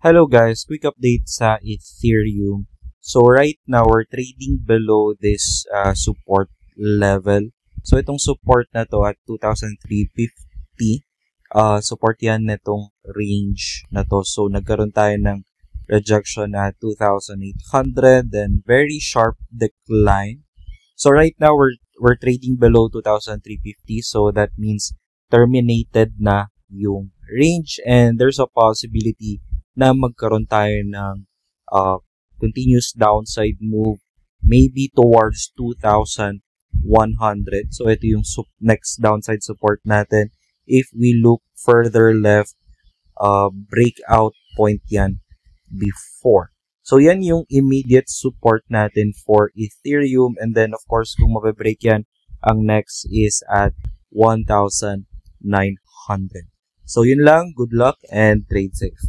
Hello guys, quick update sa Ethereum. So right now, we're trading below this support level. So itong support na to at 2,350, support yan netong range na to. So nagkaroon tayo ng rejection at 2,800, then very sharp decline. So right now, we're trading below 2,350. So that means terminated na yung range and there's a possibility na magkaroon tayo ng continuous downside move maybe towards 2,100. So ito yung next downside support natin. If we look further left, breakout point yan before. So yan yung immediate support natin for Ethereum, and then of course kung mabibreak yan, ang next is at 1,900. So yun lang, good luck and trade safe.